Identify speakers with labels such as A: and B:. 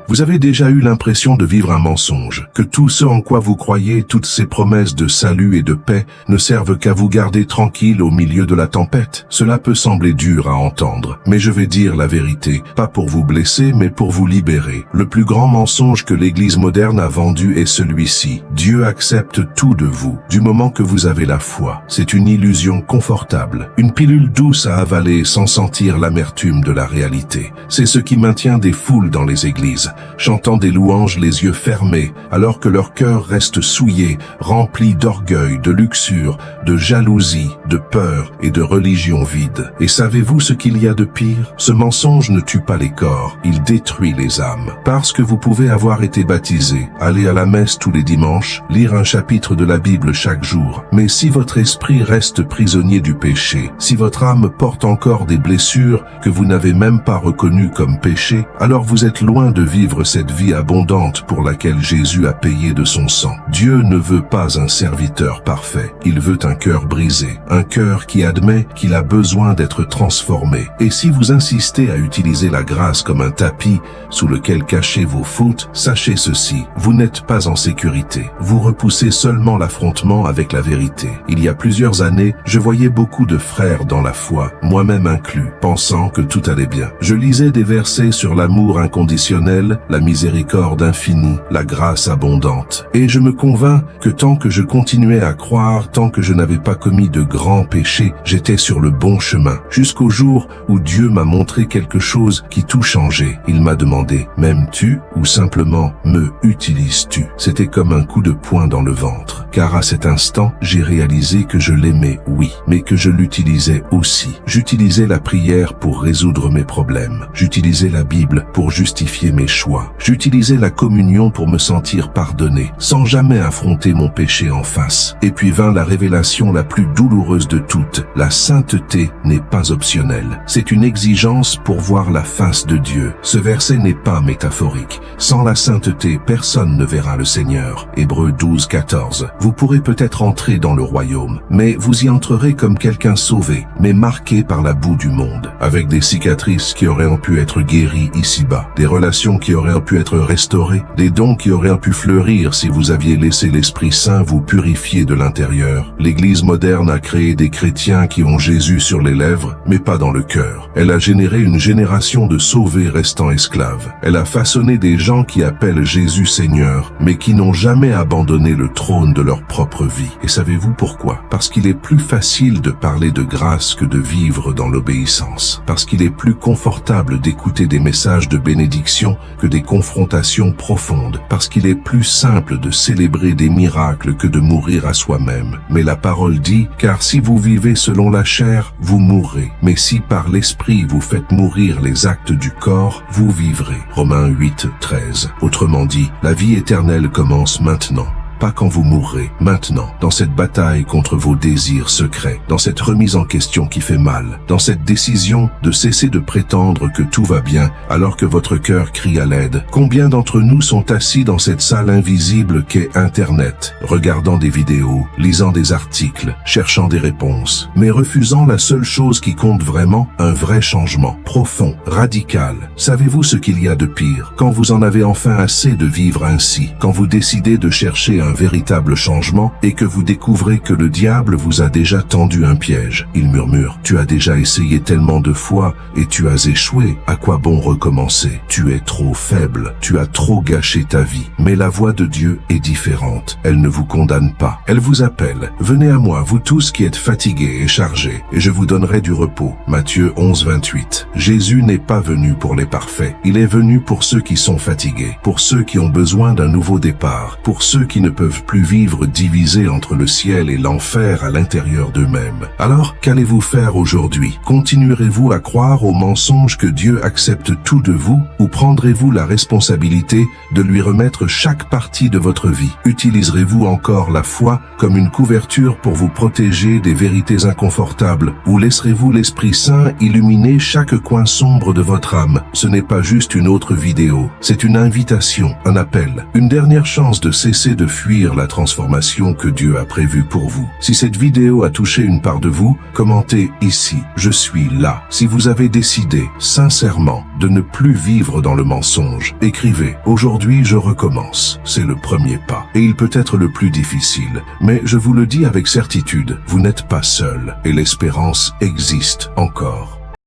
A: Vous avez déjà eu l'impression de vivre un mensonge, que tout ce en quoi vous croyez, toutes ces promesses de salut et de paix, ne servent qu'à vous garder tranquille au milieu de la tempête. Cela peut sembler dur à entendre, mais je vais dire la vérité, pas pour vous blesser, mais pour vous libérer. Le plus grand mensonge que l'Église moderne a vendu est celui-ci. Dieu accepte tout de vous, du moment que vous avez la foi. C'est une illusion confortable, une pilule douce à avaler sans sentir l'amertume de la réalité. C'est ce qui maintient des foules dans les églises, chantant des louanges les yeux fermés, alors que leur cœur reste souillé, rempli d'orgueil, de luxure, de jalousie, de peur et de religion vide. Et savez-vous ce qu'il y a de pire? Ce mensonge ne tue pas les corps, il détruit les âmes. Parce que vous pouvez avoir été baptisé, aller à la messe tous les dimanches, lire un chapitre de la Bible chaque jour. Mais si votre esprit reste prisonnier du péché, si votre âme porte encore des blessures que vous n'avez même pas reconnues comme péché, alors vous êtes loin de vivre cette vie abondante pour laquelle Jésus a payé de son sang. Dieu ne veut pas un serviteur parfait, il veut un cœur brisé, un cœur qui admet qu'il a besoin d'être transformé. Et si vous insistez à utiliser la grâce comme un tapis sous lequel cacher vos fautes, sachez ceci, vous n'êtes pas en sécurité. Vous repoussez seulement l'affrontement avec la vérité. Il y a plusieurs années, je voyais beaucoup de frères dans la foi, moi-même inclus, pensant que tout allait bien. Je lisais des versets sur l'amour inconditionnel, la miséricorde infinie, la grâce abondante. Et je me convins que tant que je continuais à croire, tant que je n'avais pas commis de grands péchés, j'étais sur le bon chemin. Jusqu'au jour où Dieu m'a montré quelque chose qui tout changeait. Il m'a demandé, m'aimes-tu ou simplement me utilises-tu? C'était comme un coup de poing dans le ventre. Car à cet instant, j'ai réalisé que je l'aimais, oui, mais que je l'utilisais aussi. J'utilisais la prière pour résoudre mes problèmes. J'utilisais la Bible pour justifier mes choix. J'utilisais la communion pour me sentir pardonné, sans jamais affronter mon péché en face. Et puis vint la révélation la plus douloureuse de toutes. La sainteté n'est pas optionnelle. C'est une exigence pour voir la face de Dieu. Ce verset n'est pas métaphorique. Sans la sainteté, personne ne verra le Seigneur. Hébreux 12, 14. Vous pourrez peut-être entrer dans le royaume, mais vous y entrerez comme quelqu'un sauvé, mais marqué par la boue du monde, avec des cicatrices qui auraient pu être guéries ici-bas, des relations qui auraient pu être restaurées, des dons qui auraient pu fleurir si vous aviez laissé l'Esprit Saint vous purifier de l'intérieur. L'Église moderne a créé des chrétiens qui ont Jésus sur les lèvres, mais pas dans le cœur. Elle a généré une génération de sauvés restant esclaves. Elle a façonné des gens qui appellent Jésus Seigneur, mais qui n'ont jamais abandonné le trône de leur propre vie. Et savez-vous pourquoi? Parce qu'il est plus facile de parler de grâce que de vivre dans l'obéissance. Parce qu'il est plus confortable d'écouter des messages de bénédiction que des confrontations profondes. Parce qu'il est plus simple de célébrer des miracles que de mourir à soi-même. Mais la parole dit, car si vous vivez selon la chair, vous mourrez. Mais si par l'esprit vous faites mourir les actes du corps, vous vivrez. Romains 8, 13. Autrement dit, la vie éternelle commence maintenant. Pas quand vous mourrez, maintenant, dans cette bataille contre vos désirs secrets, dans cette remise en question qui fait mal, dans cette décision de cesser de prétendre que tout va bien alors que votre cœur crie à l'aide. Combien d'entre nous sont assis dans cette salle invisible qu'est Internet, regardant des vidéos, lisant des articles, cherchant des réponses, mais refusant la seule chose qui compte vraiment, un vrai changement, profond, radical. Savez-vous ce qu'il y a de pire? Quand vous en avez enfin assez de vivre ainsi, quand vous décidez de chercher un véritable changement et que vous découvrez que le diable vous a déjà tendu un piège. Il murmure, tu as déjà essayé tellement de fois et tu as échoué, à quoi bon recommencer? Tu es trop faible, tu as trop gâché ta vie. Mais la voix de Dieu est différente, elle ne vous condamne pas, elle vous appelle. Venez à moi, vous tous qui êtes fatigués et chargés, et je vous donnerai du repos. Matthieu 11, 28. Jésus n'est pas venu pour les parfaits, il est venu pour ceux qui sont fatigués, pour ceux qui ont besoin d'un nouveau départ, pour ceux qui ne peuvent plus vivre divisés entre le ciel et l'enfer à l'intérieur d'eux-mêmes. Alors, qu'allez-vous faire aujourd'hui? Continuerez-vous à croire au mensonge que Dieu accepte tout de vous, ou prendrez-vous la responsabilité de lui remettre chaque partie de votre vie? Utiliserez-vous encore la foi comme une couverture pour vous protéger des vérités inconfortables, ou laisserez-vous l'Esprit Saint illuminer chaque coin sombre de votre âme? Ce n'est pas juste une autre vidéo, c'est une invitation, un appel, une dernière chance de cesser de fuir fuir la transformation que Dieu a prévue pour vous. Si cette vidéo a touché une part de vous, commentez ici « Je suis là ». Si vous avez décidé, sincèrement, de ne plus vivre dans le mensonge, écrivez « Aujourd'hui, je recommence ». C'est le premier pas. Et il peut être le plus difficile. Mais je vous le dis avec certitude, vous n'êtes pas seul et l'espérance existe encore.